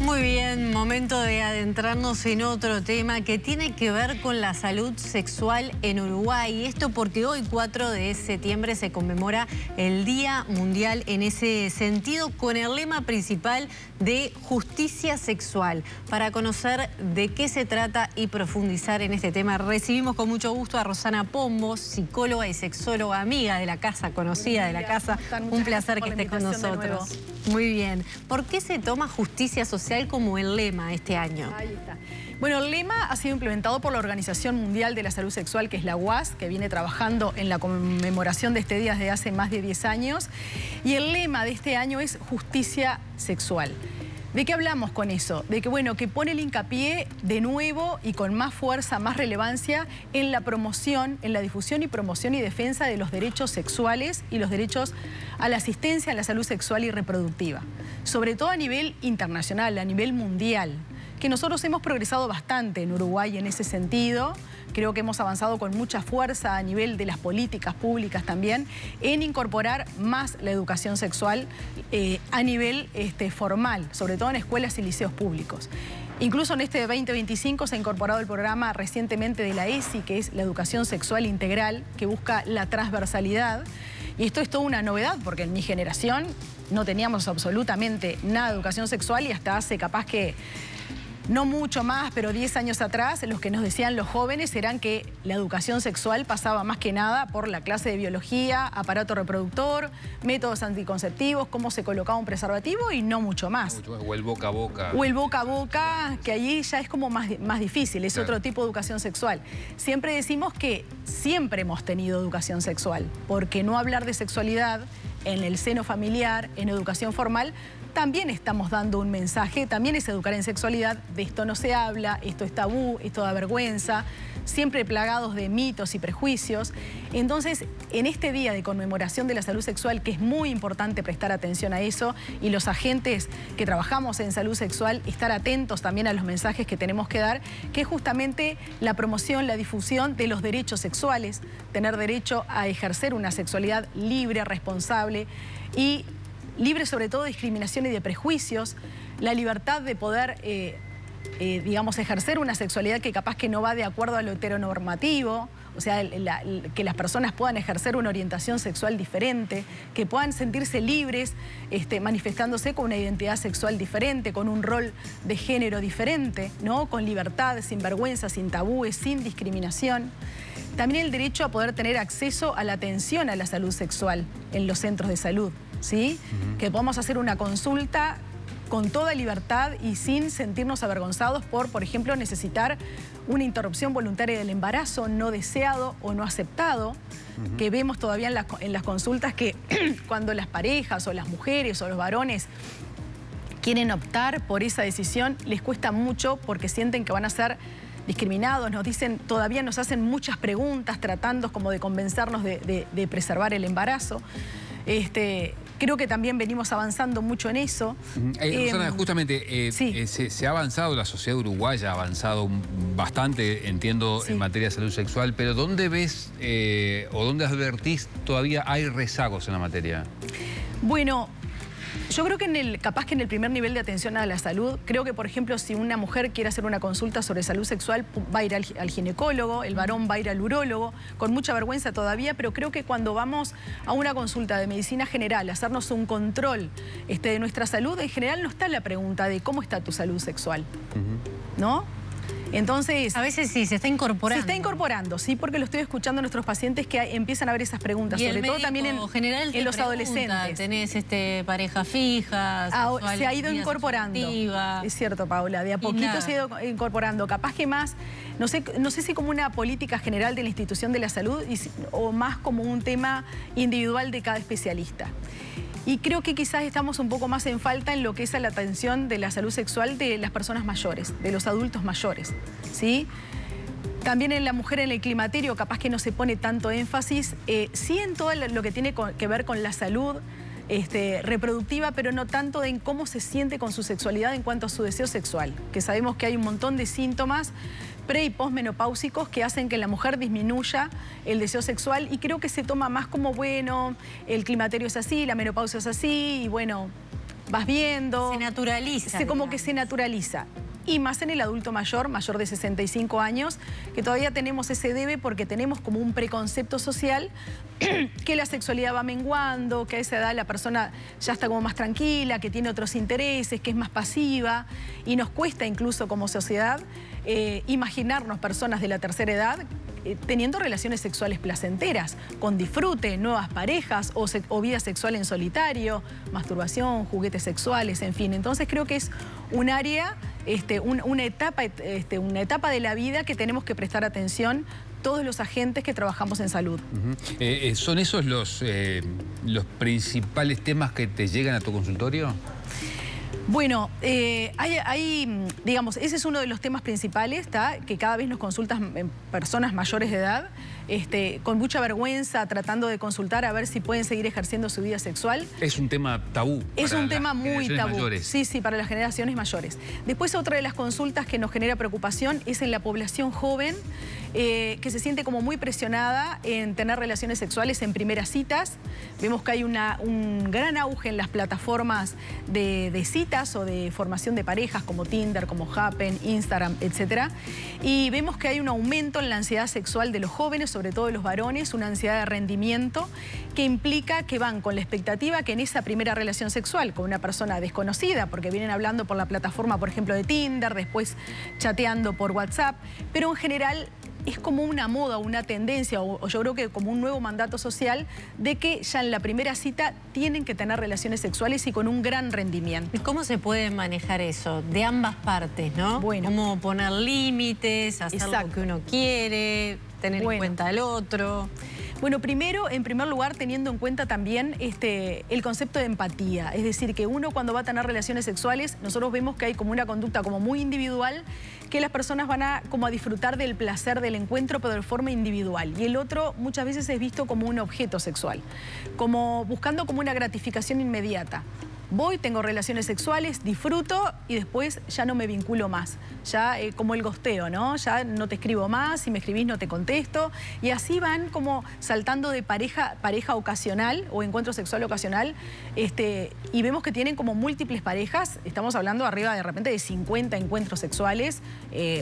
Muy bien, momento de adentrarnos en otro tema que tiene que ver con la salud sexual en Uruguay. Esto porque hoy, 4 de septiembre, se conmemora el Día Mundial en ese sentido, con el lema principal de justicia sexual. Para conocer de qué se trata y profundizar en este tema, recibimos con mucho gusto a Rosana Pombo, psicóloga y sexóloga, amiga de la casa, conocida de la casa. Un placer que estés con nosotros. Muy bien. ¿Por qué se toma justicia social como el lema este año? Ahí está. Bueno, el lema ha sido implementado por la Organización Mundial de la Salud Sexual, que es la UAS, que viene trabajando en la conmemoración de este día desde hace más de 10 años. Y el lema de este año es justicia sexual. ¿De qué hablamos con eso? De que, bueno, que pone el hincapié de nuevo y con más fuerza, más relevancia en la promoción, en la difusión y promoción y defensa de los derechos sexuales y los derechos a la asistencia a la salud sexual y reproductiva. Sobre todo a nivel internacional, a nivel mundial, que nosotros hemos progresado bastante en Uruguay en ese sentido. Creo que hemos avanzado con mucha fuerza a nivel de las políticas públicas también en incorporar más la educación sexual a nivel formal, sobre todo en escuelas y liceos públicos. Incluso en este 2025 se ha incorporado el programa recientemente de la ESI, que es la educación sexual integral, que busca la transversalidad. Y esto es toda una novedad, porque en mi generación no teníamos absolutamente nada de educación sexual y hasta hace capaz que no mucho más, pero 10 años atrás, los que nos decían los jóvenes eran que la educación sexual pasaba más que nada por la clase de biología, aparato reproductor, métodos anticonceptivos, cómo se colocaba un preservativo y no mucho más. O el boca a boca. O el boca a boca, que allí ya es como más difícil, es otro tipo de educación sexual. Siempre decimos que siempre hemos tenido educación sexual, porque no hablar de sexualidad en el seno familiar, en educación formal, también estamos dando un mensaje, también es educar en sexualidad, de esto no se habla, esto es tabú, esto da vergüenza, siempre plagados de mitos y prejuicios. Entonces, en este día de conmemoración de la salud sexual, que es muy importante prestar atención a eso, y los agentes que trabajamos en salud sexual, estar atentos también a los mensajes que tenemos que dar, que es justamente la promoción, la difusión de los derechos sexuales, tener derecho a ejercer una sexualidad libre, responsable y libre sobre todo de discriminación y de prejuicios, la libertad de poder, digamos, ejercer una sexualidad que capaz que no va de acuerdo a lo heteronormativo, o sea, que las personas puedan ejercer una orientación sexual diferente, que puedan sentirse libres, manifestándose con una identidad sexual diferente, con un rol de género diferente, ¿no? Con libertad, sin vergüenza, sin tabúes, sin discriminación. También el derecho a poder tener acceso a la atención a la salud sexual en los centros de salud, ¿sí? Que podamos hacer una consulta con toda libertad y sin sentirnos avergonzados por ejemplo, necesitar una interrupción voluntaria del embarazo no deseado o no aceptado, que vemos todavía en las consultas que cuando las parejas o las mujeres o los varones quieren optar por esa decisión, les cuesta mucho porque sienten que van a ser discriminados, nos dicen, todavía nos hacen muchas preguntas tratando como de convencernos de preservar el embarazo. Creo que también venimos avanzando mucho en eso. Rosana, justamente, sí. Se ha avanzado, la sociedad uruguaya ha avanzado bastante, entiendo, Sí. en materia de salud sexual, pero ¿dónde ves o dónde advertís todavía hay rezagos en la materia? Bueno, yo creo que capaz que en el primer nivel de atención a la salud, creo que, por ejemplo, si una mujer quiere hacer una consulta sobre salud sexual, va a ir al ginecólogo, el varón va a ir al urólogo, con mucha vergüenza todavía, pero creo que cuando vamos a una consulta de medicina general, a hacernos un control de nuestra salud, en general no está la pregunta de cómo está tu salud sexual, ¿no? Entonces, A veces sí, se está incorporando. se está incorporando, sí, porque lo estoy escuchando a nuestros pacientes que empiezan a ver esas preguntas, sobre todo también en los adolescentes. ¿Tenés pareja fija? Se ha ido incorporando. Es cierto, Paula, de a poquito se ha ido incorporando. Capaz que más, no sé si como una política general de la institución de la salud o más como un tema individual de cada especialista. Y creo que quizás estamos un poco más en falta en lo que es la atención de la salud sexual de las personas mayores, de los adultos mayores, ¿sí? También en la mujer en el climaterio capaz que no se pone tanto énfasis, sí en todo lo que tiene que ver con la salud reproductiva, pero no tanto en cómo se siente con su sexualidad en cuanto a su deseo sexual, que sabemos que hay un montón de síntomas pre- y posmenopáusicos que hacen que la mujer disminuya el deseo sexual y creo que se toma más como, bueno, el climaterio es así, la menopausia es así y bueno, vas viendo. Se naturaliza. Como que se naturaliza. Y más en el adulto mayor de 65 años, que todavía tenemos ese debe porque tenemos como un preconcepto social que la sexualidad va menguando, que a esa edad la persona ya está como más tranquila, que tiene otros intereses, que es más pasiva, y nos cuesta incluso como sociedad imaginarnos personas de la tercera edad teniendo relaciones sexuales placenteras, con disfrute, nuevas parejas o vida sexual en solitario, masturbación, juguetes sexuales, en fin. Entonces creo que es un área, una etapa de la vida que tenemos que prestar atención todos los agentes que trabajamos en salud. ¿Son esos los principales temas que te llegan a tu consultorio? Bueno, digamos, ese es uno de los temas principales, que cada vez nos consultan personas mayores de edad, con mucha vergüenza, tratando de consultar a ver si pueden seguir ejerciendo su vida sexual. Es un tema tabú. Es un tema muy tabú. Mayores. Sí, sí, para las generaciones mayores. Después, otra de las consultas que nos genera preocupación es en la población joven, que se siente como muy presionada en tener relaciones sexuales en primeras citas. Vemos que hay un gran auge en las plataformas de citas o de formación de parejas como Tinder, como Happen, Instagram, etc. Y vemos que hay un aumento en la ansiedad sexual de los jóvenes, sobre todo de los varones, una ansiedad de rendimiento que implica que van con la expectativa que en esa primera relación sexual con una persona desconocida, porque vienen hablando por la plataforma, por ejemplo, de Tinder, después chateando por WhatsApp, pero en general es como una moda, una tendencia, o yo creo que como un nuevo mandato social de que ya en la primera cita tienen que tener relaciones sexuales y con un gran rendimiento. ¿Y cómo se puede manejar eso? De ambas partes, ¿no? Bueno. Cómo poner límites, hacer Exacto. lo que uno quiere, tener en cuenta al otro. Bueno, primero, en primer lugar, teniendo en cuenta también el concepto de empatía. Es decir, que uno cuando va a tener relaciones sexuales, nosotros vemos que hay como una conducta como muy individual, que las personas van a disfrutar del placer del encuentro, pero de forma individual. Y el otro muchas veces es visto como un objeto sexual, como buscando como una gratificación inmediata. Voy, tengo relaciones sexuales, disfruto y después ya no me vinculo más. Ya como el gosteo, ¿no? Ya no te escribo más, si me escribís no te contesto. Y así van como saltando de pareja ocasional o encuentro sexual ocasional. Y vemos que tienen como múltiples parejas. Estamos hablando arriba de repente de 50 encuentros sexuales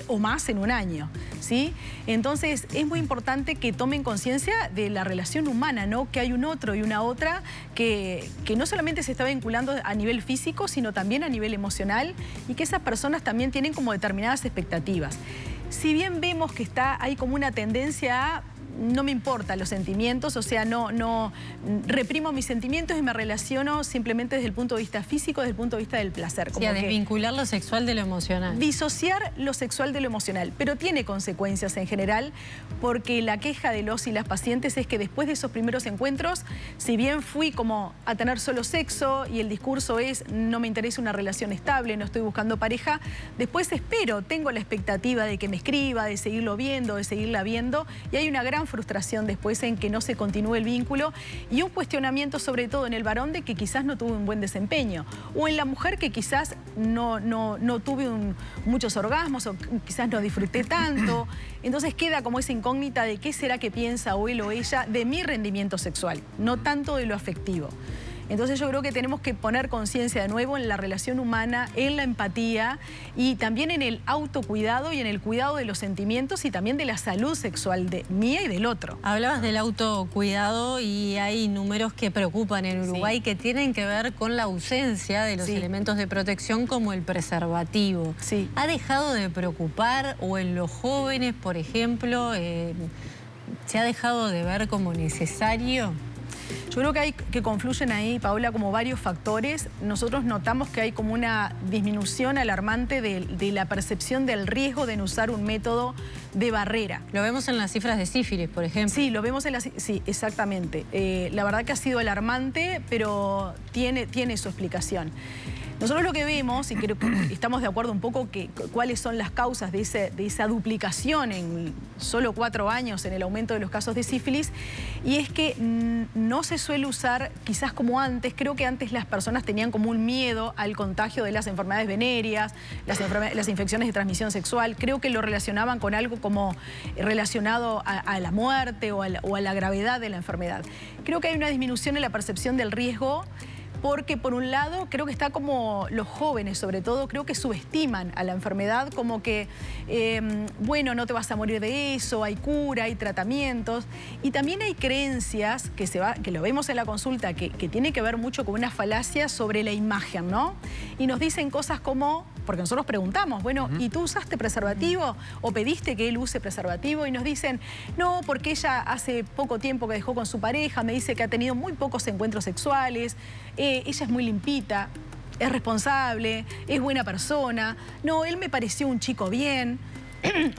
o más en un año, ¿sí? Entonces es muy importante que tomen conciencia de la relación humana, ¿no? Que hay un otro y una otra que no solamente se está vinculando a nivel físico, sino también a nivel emocional, y que esas personas también tienen como determinadas expectativas. Si bien vemos que hay como una tendencia a no me importan los sentimientos, o sea, no reprimo mis sentimientos y me relaciono simplemente desde el punto de vista físico, desde el punto de vista del placer. Como desvincular lo sexual de lo emocional. Disociar lo sexual de lo emocional, pero tiene consecuencias en general, porque la queja de los y las pacientes es que después de esos primeros encuentros, si bien fui como a tener solo sexo y el discurso es no me interesa una relación estable, no estoy buscando pareja, después tengo la expectativa de que me escriba, de seguirlo viendo, de seguirla viendo, y hay una gran frustración después en que no se continúe el vínculo y un cuestionamiento sobre todo en el varón de que quizás no tuvo un buen desempeño, o en la mujer que quizás no tuve muchos orgasmos o quizás no disfruté tanto. Entonces queda como esa incógnita de qué será que piensa o él o ella de mi rendimiento sexual, no tanto de lo afectivo. Entonces yo creo que tenemos que poner conciencia de nuevo en la relación humana, en la empatía y también en el autocuidado y en el cuidado de los sentimientos y también de la salud sexual mía y del otro. Hablabas del autocuidado y hay números que preocupan en Uruguay que tienen que ver con la ausencia de los elementos de protección como el preservativo. Sí. ¿Ha dejado de preocupar o en los jóvenes, por ejemplo, se ha dejado de ver como necesario? Yo creo que confluyen ahí, Paola, como varios factores. Nosotros notamos que hay como una disminución alarmante de la percepción del riesgo de no usar un método de barrera. Lo vemos en las cifras de sífilis, por ejemplo. Sí, lo vemos en sí, exactamente. La verdad que ha sido alarmante, pero tiene su explicación. Nosotros lo que vemos, y creo que estamos de acuerdo un poco cuáles son las causas de esa duplicación en solo 4 años en el aumento de los casos de sífilis, y es que no se suele usar quizás como antes. Creo que antes las personas tenían como un miedo al contagio de las enfermedades venéreas, las infecciones de transmisión sexual. Creo que lo relacionaban con algo como relacionado a la muerte o a la gravedad de la enfermedad. Creo que hay una disminución en la percepción del riesgo, porque por un lado creo que está como los jóvenes sobre todo, creo que subestiman a la enfermedad como que, bueno, no te vas a morir de eso, hay cura, hay tratamientos, y también hay creencias que lo vemos en la consulta, que tiene que ver mucho con una falacia sobre la imagen, ¿no? Y nos dicen cosas como, porque nosotros preguntamos, bueno, ¿y tú usaste preservativo? ¿O pediste que él use preservativo? Y nos dicen, no, porque ella hace poco tiempo que dejó con su pareja, me dice que ha tenido muy pocos encuentros sexuales, ella es muy limpita, es responsable, es buena persona, no, él me pareció un chico bien.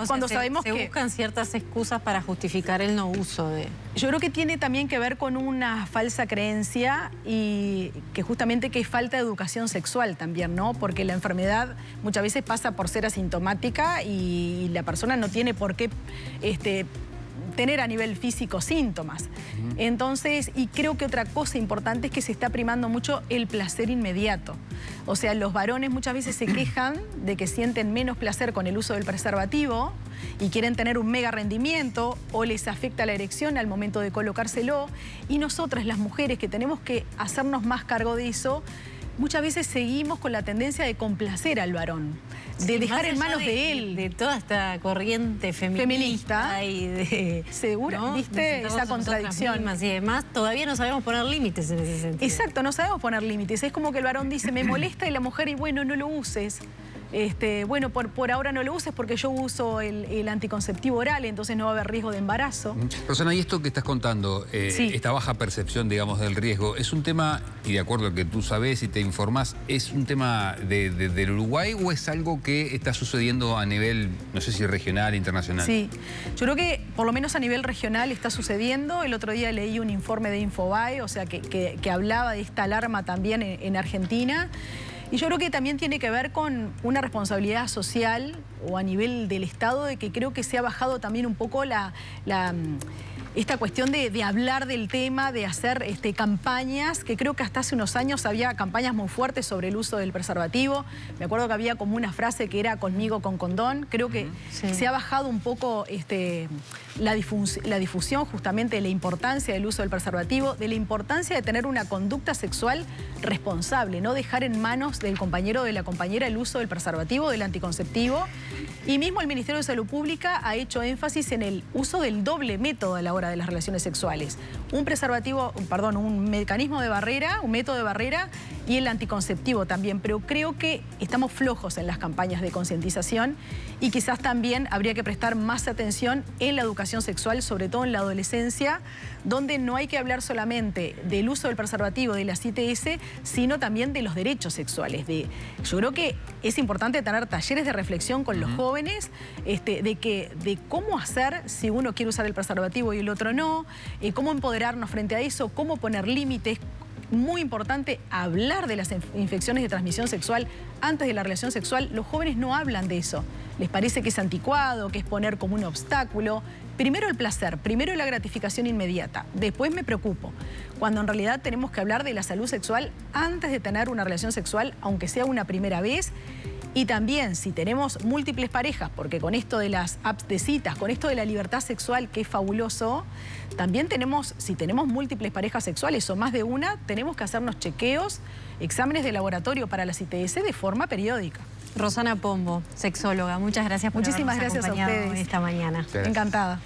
Cuando sabemos que buscan ciertas excusas para justificar el no uso de... Yo creo que tiene también que ver con una falsa creencia y que justamente que es falta de educación sexual también, ¿no? Porque la enfermedad muchas veces pasa por ser asintomática y la persona no tiene por qué tener a nivel físico síntomas. Entonces, y creo que otra cosa importante es que se está primando mucho el placer inmediato. O sea, los varones muchas veces se quejan de que sienten menos placer con el uso del preservativo y quieren tener un mega rendimiento o les afecta la erección al momento de colocárselo. Y nosotras, las mujeres, que tenemos que hacernos más cargo de eso, muchas veces seguimos con la tendencia de complacer al varón, de dejar en manos de él. De toda esta corriente feminista y de... Seguro, ¿no? ¿Viste esa contradicción? Y además todavía no sabemos poner límites en ese sentido. Exacto, no sabemos poner límites. Es como que el varón dice, me molesta, y la mujer, y bueno, no lo uses. Bueno, por ahora no lo uses porque yo uso el anticonceptivo oral, entonces no va a haber riesgo de embarazo. Rosana, y esto que estás contando, Sí. esta baja percepción, digamos, del riesgo, ¿es un tema, y de acuerdo a que tú sabes y te informás, es un tema del Uruguay o es algo que está sucediendo a nivel, no sé si regional, internacional? Sí, yo creo que por lo menos a nivel regional está sucediendo. El otro día leí un informe de Infobae, o sea, que hablaba de esta alarma también en Argentina. Y yo creo que también tiene que ver con una responsabilidad social o a nivel del Estado, de que creo que se ha bajado también un poco esta cuestión de hablar del tema, de hacer campañas, que creo que hasta hace unos años había campañas muy fuertes sobre el uso del preservativo. Me acuerdo que había como una frase que era conmigo con condón. Creo que se ha bajado un poco la difusión justamente de la importancia del uso del preservativo, de la importancia de tener una conducta sexual responsable, no dejar en manos del compañero o de la compañera el uso del preservativo, del anticonceptivo. Y mismo el Ministerio de Salud Pública ha hecho énfasis en el uso del doble método a la hora de las relaciones sexuales. Un mecanismo de barrera, un método de barrera y el anticonceptivo también. Pero creo que estamos flojos en las campañas de concientización y quizás también habría que prestar más atención en la educación sexual, sobre todo en la adolescencia, donde no hay que hablar solamente del uso del preservativo, de las ITS, sino también de los derechos sexuales. Yo creo que es importante tener talleres de reflexión con los jóvenes, de cómo hacer si uno quiere usar el preservativo y el otro no, cómo empoderarnos frente a eso, cómo poner límites. Muy importante hablar de las infecciones de transmisión sexual antes de la relación sexual. Los jóvenes no hablan de eso. Les parece que es anticuado, que es poner como un obstáculo. Primero el placer, primero la gratificación inmediata. Después me preocupo. Cuando en realidad tenemos que hablar de la salud sexual antes de tener una relación sexual, aunque sea una primera vez. Y también si tenemos múltiples parejas, porque con esto de las apps de citas, con esto de la libertad sexual, que es fabuloso, también si tenemos múltiples parejas sexuales o más de una, tenemos que hacernos chequeos, exámenes de laboratorio para las ITS de forma periódica. Rosana Pombo, sexóloga, muchas gracias por Muchísimas habernos gracias a acompañado ustedes esta mañana. Encantada.